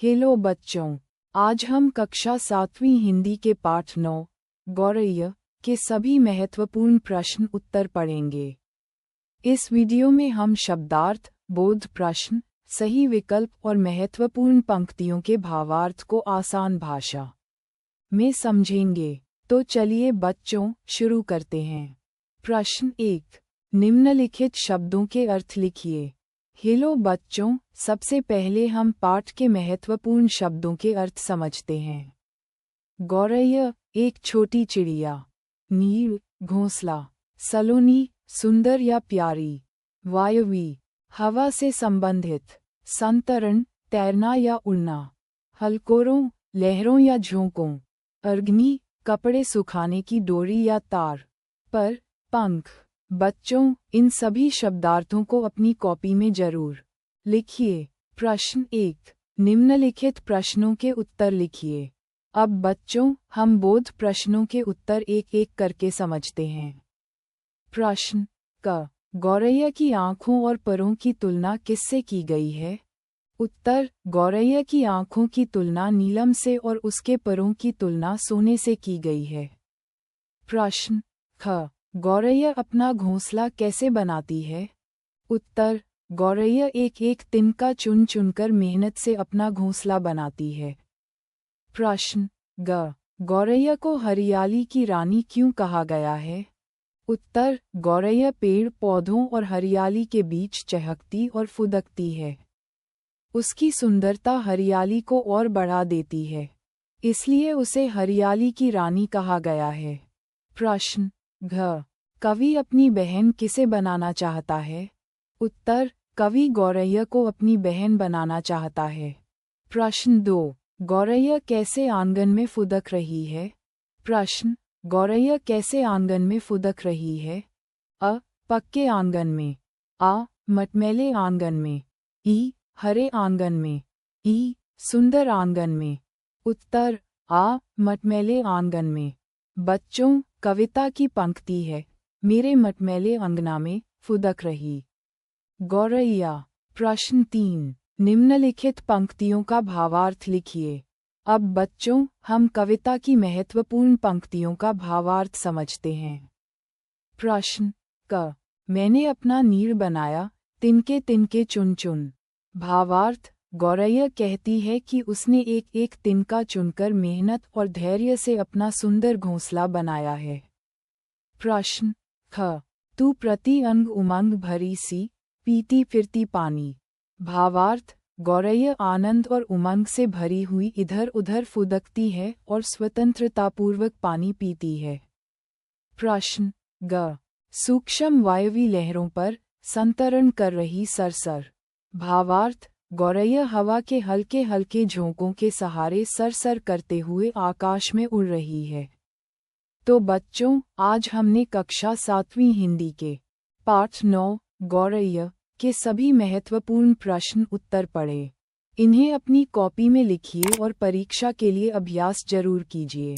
Hello बच्चों, आज हम कक्षा 7वीं हिंदी के पाठ 9 गौरैया के सभी महत्वपूर्ण प्रश्न उत्तर पढ़ेंगे। इस वीडियो में हम शब्दार्थ, बोध प्रश्न, सही विकल्प और महत्वपूर्ण पंक्तियों के भावार्थ को आसान भाषा में समझेंगे। तो चलिए बच्चों, शुरू करते हैं। प्रश्न 1, निम्नलिखित शब्दों के अर्थ लिखिए। हेलो बच्चों, सबसे पहले हम पाठ के महत्वपूर्ण शब्दों के अर्थ समझते हैं। गौरैया, एक छोटी चिड़िया। नील, घोंसला। सलोनी, सुंदर या प्यारी। वायवी, हवा से संबंधित। संतरण, तैरना या उड़ना। हलकोरों, लहरों या झोंकों। अर्गनी, कपड़े सुखाने की डोरी या तार पर। पंख। बच्चों, इन सभी शब्दार्थों को अपनी कॉपी में जरूर लिखिए। प्रश्न 1, निम्नलिखित प्रश्नों के उत्तर लिखिए। अब बच्चों, हम बोध प्रश्नों के उत्तर एक एक करके समझते हैं। प्रश्न क, गौरैया की आँखों और परों की तुलना किससे की गई है? उत्तर, गौरैया की आँखों की तुलना नीलम से और उसके परों की तुलना सोने से की गई है। प्रश्न ख, गौरैया अपना घोंसला कैसे बनाती है? उत्तर, गौरैया एक एक तिनका चुन चुनकर मेहनत से अपना घोंसला बनाती है। प्रश्न ग, गौरैया को हरियाली की रानी क्यों कहा गया है? उत्तर, गौरैया पेड़ पौधों और हरियाली के बीच चहकती और फुदकती है। उसकी सुंदरता हरियाली को और बढ़ा देती है, इसलिए उसे हरियाली की रानी कहा गया है। प्रश्न घ, कवि अपनी बहन किसे बनाना चाहता है? उत्तर, कवि गौरैया को अपनी बहन बनाना चाहता है। प्रश्न 2, गौरैया कैसे आंगन में फुदक रही है? प्रश्न, गौरैया कैसे आंगन में फुदक रही है? अ, पक्के आंगन में। आ, मटमैले आंगन में। ई, हरे आंगन में। ई, सुंदर आंगन में। उत्तर, आ, मटमैले आंगन में। बच्चों, कविता की पंक्ति है, मेरे मटमैले अंगना में फुदक रही गौरैया। प्रश्न 3, निम्नलिखित पंक्तियों का भावार्थ लिखिए। अब बच्चों, हम कविता की महत्वपूर्ण पंक्तियों का भावार्थ समझते हैं। प्रश्न क, मैंने अपना नीड़ बनाया, तिनके तिनके चुन चुन। भावार्थ, गौरैया कहती है कि उसने एक एक तिनका चुनकर मेहनत और धैर्य से अपना सुंदर घोंसला बनाया है। प्रश्न ख, तू प्रति अंग उमंग भरी सी, पीती फिरती पानी। भावार्थ, गौरैया आनंद और उमंग से भरी हुई इधर उधर फुदकती है और स्वतंत्रतापूर्वक पानी पीती है। प्रश्न ग, सूक्ष्म वायवी लहरों पर संतरण कर रही सरसर। भावार्थ, गौरैया हवा के हल्के हल्के झोंकों के सहारे सरसर करते हुए आकाश में उड़ रही है। तो बच्चों, आज हमने कक्षा 7वीं हिंदी के पाठ 9 गौरैया के सभी महत्वपूर्ण प्रश्न उत्तर पढ़े। इन्हें अपनी कॉपी में लिखिए और परीक्षा के लिए अभ्यास जरूर कीजिए।